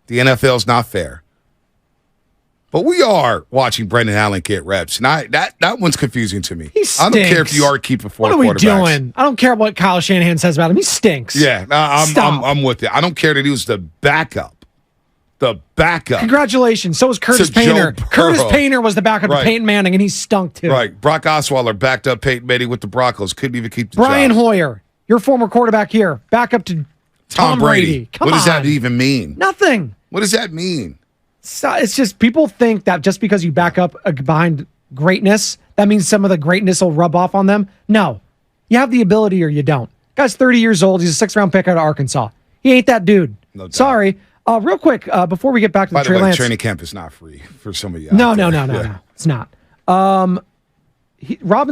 The NFL's not fair. But we are watching Brendan Allen get reps, and that one's confusing to me. He stinks. I don't care if you are keeping four quarterbacks. What are we doing? I don't care what Kyle Shanahan says about him. He stinks. Yeah, I'm with you. I don't care that he was the backup. The backup. Congratulations. So was Curtis Painter. Curtis Painter was the backup to Peyton Manning, and he stunk too. Right. Brock Osweiler backed up Peyton Manning with the Broncos. Couldn't even keep the Brian job. Hoyer, your former quarterback here, backup to Tom Brady. What does that even mean? Nothing. What does that mean? It's just people think that just because you back up behind greatness, that means some of the greatness will rub off on them. No. You have the ability or you don't. Guy's 30 years old. He's a 6th-round pick out of Arkansas. He ain't that dude. No doubt. Sorry. Real quick, before we get back to the Trey Lance. Training camp is not free for some of you. No. It's not. Robin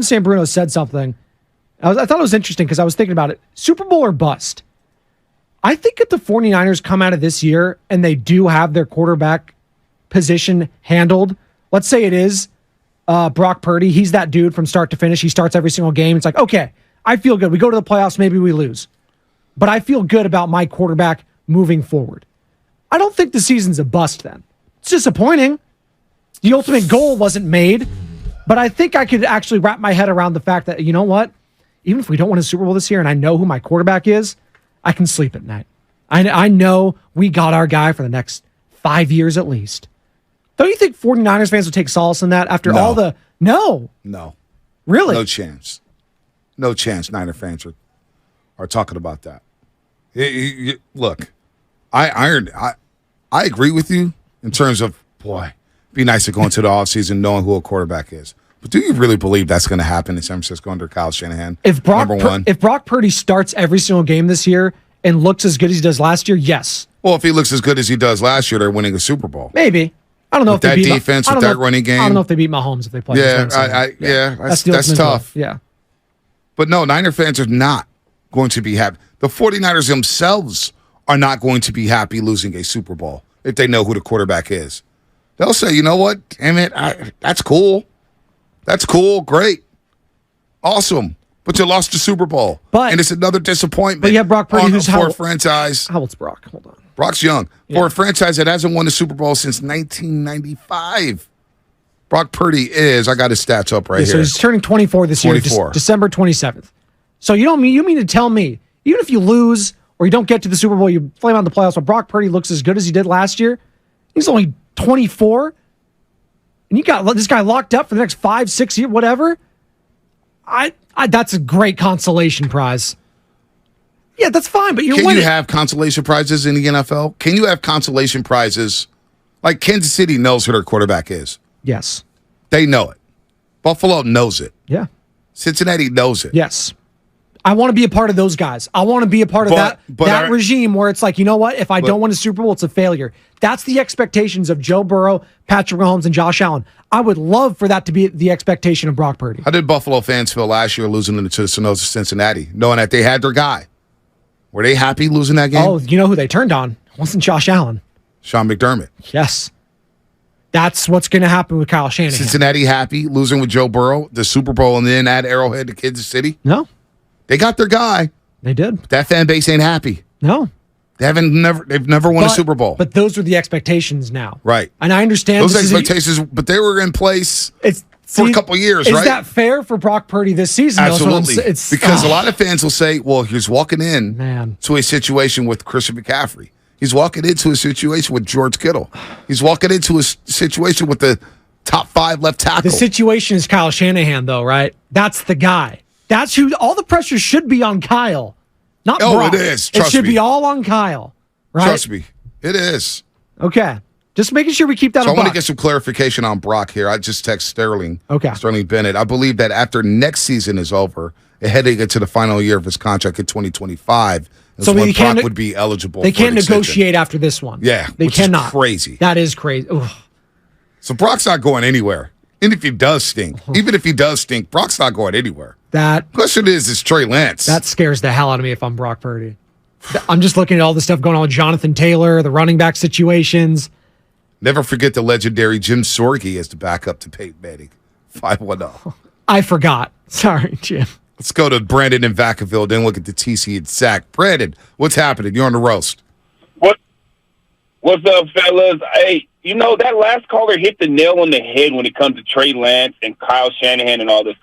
Sambruno said something. I thought it was interesting because I was thinking about it. Super Bowl or bust. I think if the 49ers come out of this year and they do have their quarterback position handled, let's say it is Brock Purdy. He's that dude from start to finish. He starts every single game. It's like, okay, I feel good. We go to the playoffs, maybe we lose. But I feel good about my quarterback moving forward. I don't think the season's a bust then. It's disappointing. The ultimate goal wasn't made, but I think I could actually wrap my head around the fact that, you know what? Even if we don't win a Super Bowl this year and I know who my quarterback is, I can sleep at night. I know we got our guy for the next 5 years at least. Don't you think 49ers fans would take solace in that after all the... No. Really? No chance. No chance Niner fans are talking about that. Look, I agree with you in terms of, boy, be nice to go into the offseason knowing who a quarterback is. But do you really believe that's going to happen in San Francisco under Kyle Shanahan? If Brock Purdy starts every single game this year and looks as good as he does last year, yes. Well, if he looks as good as he does last year, they're winning a Super Bowl. Maybe. I don't know with if they beat that defense, with that running game. I don't know if they beat Mahomes if they play. That's tough. Yeah. But no, Niner fans are not going to be happy. The 49ers themselves are not going to be happy losing a Super Bowl if they know who the quarterback is. They'll say, you know what? Damn it, that's cool. That's cool. Great. Awesome. But you lost the Super Bowl. And it's another disappointment. But you have Brock Purdy, who's for a franchise. How old's Brock? Hold on. Brock's young. Yeah. For a franchise that hasn't won the Super Bowl since 1995. Brock Purdy is, I got his stats up right here. So he's turning 24 this year, December 27th. So you mean to tell me, even if you lose or you don't get to the Super Bowl, you flame out in the playoffs, but Brock Purdy looks as good as he did last year? He's only 24? And you got this guy locked up for the next 5, 6 years, whatever? That's a great consolation prize. Yeah, that's fine, but you're winning. Can you have consolation prizes in the NFL? Can you have consolation prizes? Like Kansas City knows who their quarterback is. Yes. They know it. Buffalo knows it. Yeah. Cincinnati knows it. Yes. I want to be a part of those guys. I want to be a part of that regime where it's like, you know what? If I don't win a Super Bowl, it's a failure. That's the expectations of Joe Burrow, Patrick Mahomes, and Josh Allen. I would love for that to be the expectation of Brock Purdy. How did Buffalo fans feel last year losing to Cincinnati, knowing that they had their guy? Were they happy losing that game? Oh, you know who they turned on? It wasn't Josh Allen. Sean McDermott. Yes. That's what's going to happen with Kyle Shanahan. Cincinnati happy losing with Joe Burrow, the Super Bowl, and then add Arrowhead to Kansas City? No. They got their guy. They did. But that fan base ain't happy. No. They've never won a Super Bowl. But those are the expectations now. Right. And I understand those expectations, but they were in place for a couple years, right? Is that fair for Brock Purdy this season? Absolutely. Because a lot of fans will say, well, he's walking in to a situation with Christian McCaffrey. He's walking into a situation with George Kittle. He's walking into a situation with the top 5 left tackle. The situation is Kyle Shanahan, though, right? That's the guy. That's who all the pressure should be on Kyle, not Brock. It is. Trust it should me. be all on Kyle, right? Trust me. It is. Okay. Just making sure we keep that on. So I want to get some clarification on Brock here. I just text Sterling. Okay. Sterling Bennett. I believe that after next season is over, heading into the final year of his contract in 2025, is when Brock would be eligible. They can't negotiate after this one. Yeah. They cannot. Is crazy. That is crazy. Ugh. So Brock's not going anywhere. And if he does stink, Brock's not going anywhere. That question is Trey Lance. That scares the hell out of me if I'm Brock Purdy. I'm just looking at all the stuff going on with Jonathan Taylor, the running back situations. Never forget the legendary Jim Sorge as the backup to Peyton Manning. 5-1-0. I forgot. Sorry, Jim. Let's go to Brandon in Vacaville, then look at the TC and Sack. Brandon, what's happening? You're on the roast. What's up, fellas? Hey, that last caller hit the nail on the head when it comes to Trey Lance and Kyle Shanahan and all this.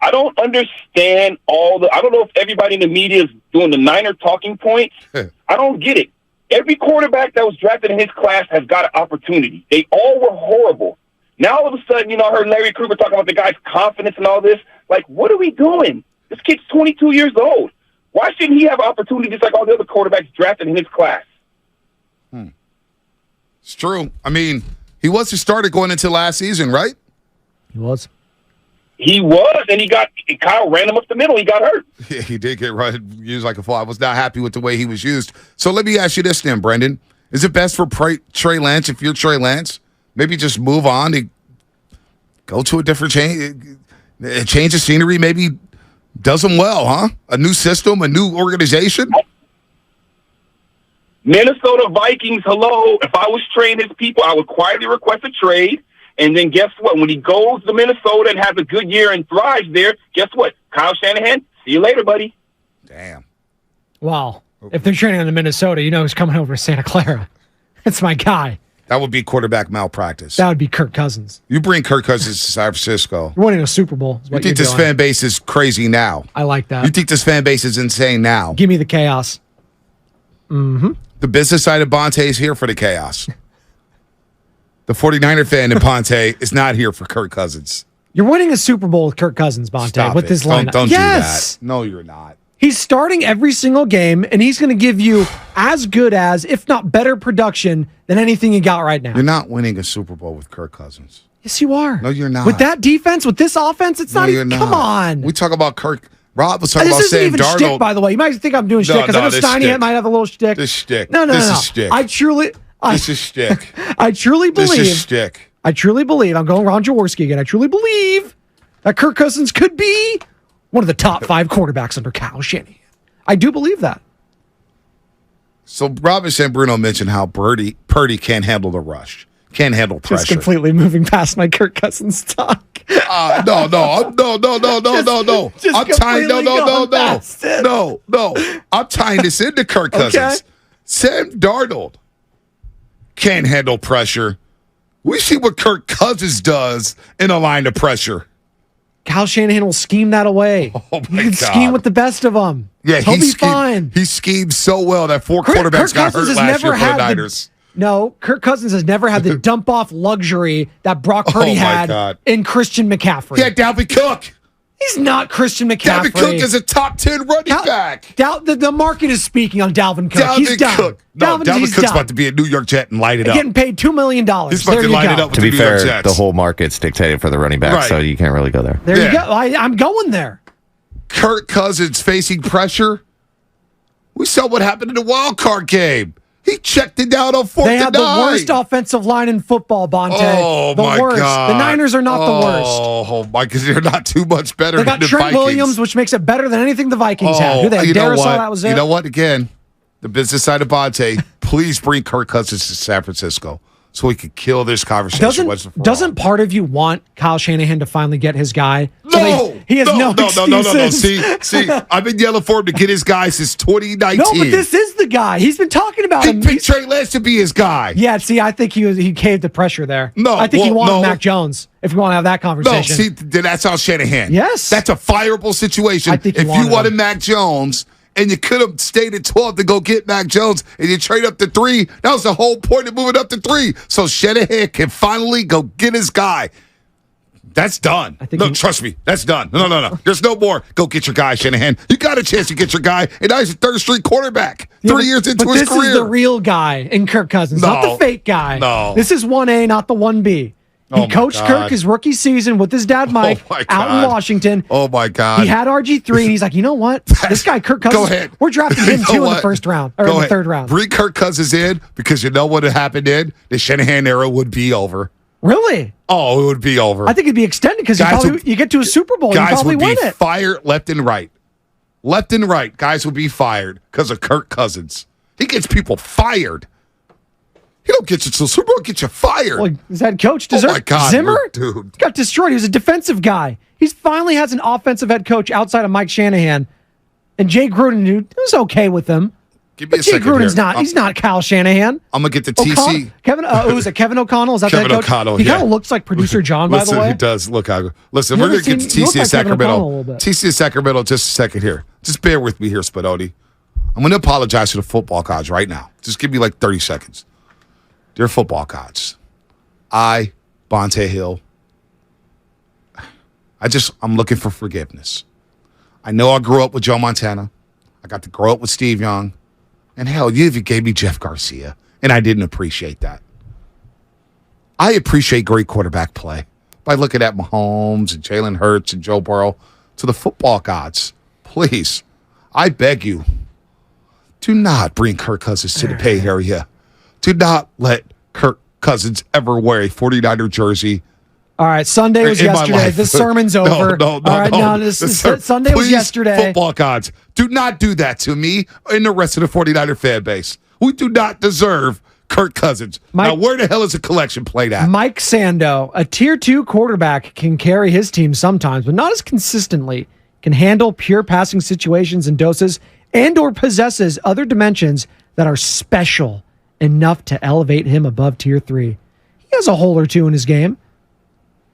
I don't understand I don't know if everybody in the media is doing the Niner talking points. I don't get it. Every quarterback that was drafted in his class has got an opportunity. They all were horrible. Now, all of a sudden, I heard Larry Krueger talking about the guy's confidence and all this. Like, what are we doing? This kid's 22 years old. Why shouldn't he have an opportunity just like all the other quarterbacks drafted in his class? It's true. I mean, he was the starter going into last season, right? He was. He was, and Kyle ran him up the middle. He got hurt. Yeah, he did get used like a fool. I was not happy with the way he was used. So let me ask you this then, Brendan. Is it best for Trey Lance, if you're Trey Lance, maybe just move on and go to a different change of scenery, maybe does him well, huh? A new system, a new organization? Minnesota Vikings, hello. If I was trading his people, I would quietly request a trade. And then guess what? When he goes to Minnesota and has a good year and thrives there, guess what? Kyle Shanahan, see you later, buddy. Damn. Wow. If they're training on the Minnesota, he's coming over to Santa Clara. That's my guy. That would be quarterback malpractice. That would be Kirk Cousins. You bring Kirk Cousins to San Francisco. You're winning a Super Bowl. You think this fan base is crazy now? I like that. You think this fan base is insane now? Give me the chaos. Mm-hmm. The business side of Bonte is here for the chaos. The 49er fan in Ponte is not here for Kirk Cousins. You're winning a Super Bowl with Kirk Cousins, Bonte, with this lineup. Don't do that. No, you're not. He's starting every single game, and he's going to give you as good as, if not better production than anything you got right now. You're not winning a Super Bowl with Kirk Cousins. Yes, you are. No, you're not. With that defense, with this offense, it's not even. Come on. We talk about Kirk. Rob was talking about This isn't Sam even Darnold. shtick, by the way. You might think I'm doing shtick because I know Steiny might have a little shtick. This shtick. No. This is shtick. This is shtick. I truly believe. This is shtick. I truly believe. I'm going Ron Jaworski again. I truly believe that Kirk Cousins could be one of the top 5 quarterbacks under Kyle Shanahan. I do believe that. So Robin San Bruno mentioned how Purdy can't handle the rush, can't handle pressure. Just completely moving past my Kirk Cousins talk. No. I'm tying this into Kirk Cousins. Okay. Sam Darnold can't handle pressure. We see what Kirk Cousins does in a line of pressure. Kyle Shanahan will scheme that away. Oh my He can scheme with the best of them. Yeah, he'll be fine. He schemed so well that 4 quarterbacks got hurt last year for the Niners. No, Kirk Cousins has never had the dump-off luxury that Brock Purdy had in Christian McCaffrey. Yeah, Dalvin Cook. He's not Christian McCaffrey. Dalvin Cook is a top 10 running back. The market is speaking on Dalvin Cook. He's done. Cook. No, Dalvin Cook's about to be a New York Jet and light it up. Getting paid $2 million. He's about to light it up with the New York Jets. The whole market's dictated for the running back, so you can't really go there. There you go. I'm going there. Kirk Cousins facing pressure. We saw what happened in the wild card game. He checked it down on 4th and 9. They had the worst offensive line in football, Bonte. Oh, my worst. God. The Niners are not the worst. Oh, my God. They're not too much better than the Vikings. They got Trent Williams, which makes it better than anything the Vikings had. Who they had? Darisaw, that was it. You know what? Again, the business side of Bonte, please bring Kirk Cousins to San Francisco so we could kill this conversation. Doesn't part of you want Kyle Shanahan to finally get his guy? No! He has no excuses. See, I've been yelling for him to get his guy since 2019. No, but this is the guy. He's been talking about him. He picked Trey Lance to be his guy. Yeah, see, I think he caved the pressure there. No, I think he wanted Mac Jones, if you want to have that conversation. No, see, that's how Shanahan. Yes. That's a fireable situation. I think if you wanted Mac Jones and you could have stayed at 12 to go get Mac Jones and you trade up to 3, that was the whole point of moving up to 3. So Shanahan can finally go get his guy. That's done. Trust me, that's done. No. There's no more. Go get your guy, Shanahan. You got a chance to get your guy, and now he's a third-string quarterback 3 years into his career. This is the real guy in Kirk Cousins, not the fake guy. No. This is 1A, not the 1B. He coached Kirk his rookie season with his dad, Mike, out in Washington. Oh, my God. He had RG3, and he's like, you know what? This guy, Kirk Cousins, go ahead. We're drafting him, too, in the first round, or in the third round. Bring Kirk Cousins in, because you know what had happened then? The Shanahan era would be over. Really? Oh, it would be over. I think it'd be extended because you get to a Super Bowl, you probably win it. Guys would be fired left and right. Left and right, guys would be fired because of Kirk Cousins. He gets people fired. He don't get you to the Super Bowl, get you fired. Well, his head coach deserved. Oh my God, Zimmer? dude. Got destroyed. He was a defensive guy. He's finally has an offensive head coach outside of Mike Shanahan. And Jay Gruden, who was okay with him. Give me a Jay second Gruden's here. not. He's not Kyle Shanahan. I'm gonna get the TC. Who was it? Kevin O'Connell? Is that Kevin the head coach? O'Connell. He Yeah. kind of looks like producer John, by the Listen, way. he does. Look, listen. You We're ever gonna get to seen- you look TC like Kevin O'Connell a Sacramento. little bit. TC Sacramento. Just a second here. Just bear with me here, Spinotti. I'm gonna apologize to the football gods right now. Just give me like 30 seconds. Dear football gods, Bonte Hill. I'm looking for forgiveness. I know I grew up with Joe Montana. I got to grow up with Steve Young. And hell, you even gave me Jeff Garcia. And I didn't appreciate that. I appreciate great quarterback play by looking at Mahomes and Jalen Hurts and Joe Burrow. To the football gods, please, I beg you, do not bring Kirk Cousins to the Bay Area. Do not let Kirk Cousins ever wear a 49er jersey. All right, Sunday was in my yesterday. life. This sermon's over. No. All right, no, Sunday was Please, yesterday. Football gods, do not do that to me and the rest of the 49er fan base. We do not deserve Kirk Cousins. Now, where the hell is the collection plate at? Mike Sando, a tier 2 quarterback, can carry his team sometimes, but not as consistently. Can handle pure passing situations and doses and or possesses other dimensions that are special enough to elevate him above tier 3. He has a hole or two in his game.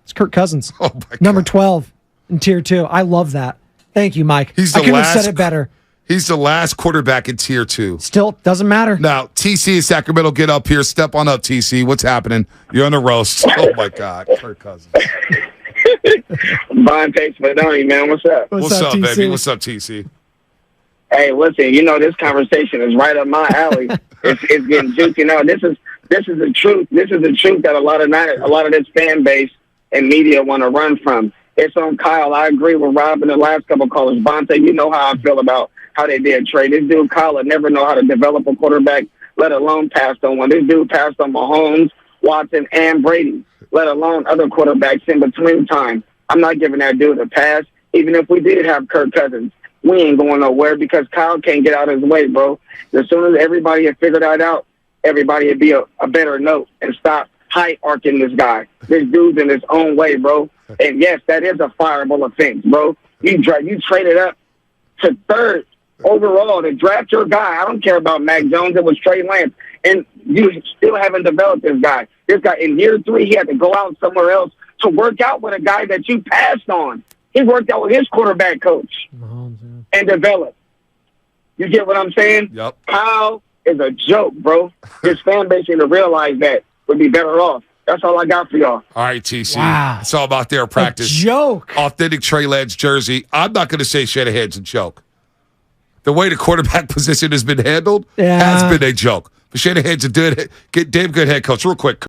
It's Kirk Cousins. Oh my God. Number 12 in tier 2. I love that. Thank you, Mike. I couldn't have said it better. He's the last quarterback in tier 2. Still, doesn't matter. Now, TC and Sacramento, get up here. Step on up, TC. What's happening? You're on the roast. Oh, my God. Kirk Cousins. Bonte Spinotti, man. What's up? What's up, TC? baby? What's up, TC? Hey, listen, this conversation is right up my alley. It's getting juicy. This is the truth. This is the truth that a lot of this fan base and media want to run from. It's on Kyle. I agree with Rob and the last couple of callers. Bonte, you know how I feel about how they did Trey. This dude, Kyle, would never know how to develop a quarterback, let alone pass on one. This dude passed on Mahomes, Watson, and Brady, let alone other quarterbacks in between time. I'm not giving that dude a pass. Even if we did have Kirk Cousins, we ain't going nowhere because Kyle can't get out of his way, bro. As soon as everybody had figured that out, everybody would be a better note and stop high-arcing this guy. This dude's in his own way, bro. And, yes, that is a fireable offense, bro. You traded up to 3rd overall to draft your guy. I don't care about Mac Jones. It was Trey Lance. And you still haven't developed this guy. This guy, in year 3, he had to go out somewhere else to work out with a guy that you passed on. He worked out with his quarterback coach and developed. You get what I'm saying? Yep. Kyle is a joke, bro. His fan base need to realize that would be better off. That's all I got for y'all. All right, TC. Wow. It's all about their practice. A joke. Authentic Trey Lance jersey. I'm not going to say Shanahan's a joke. The way the quarterback position has been handled has been a joke. But Shanahan's a damn good head coach. Real quick.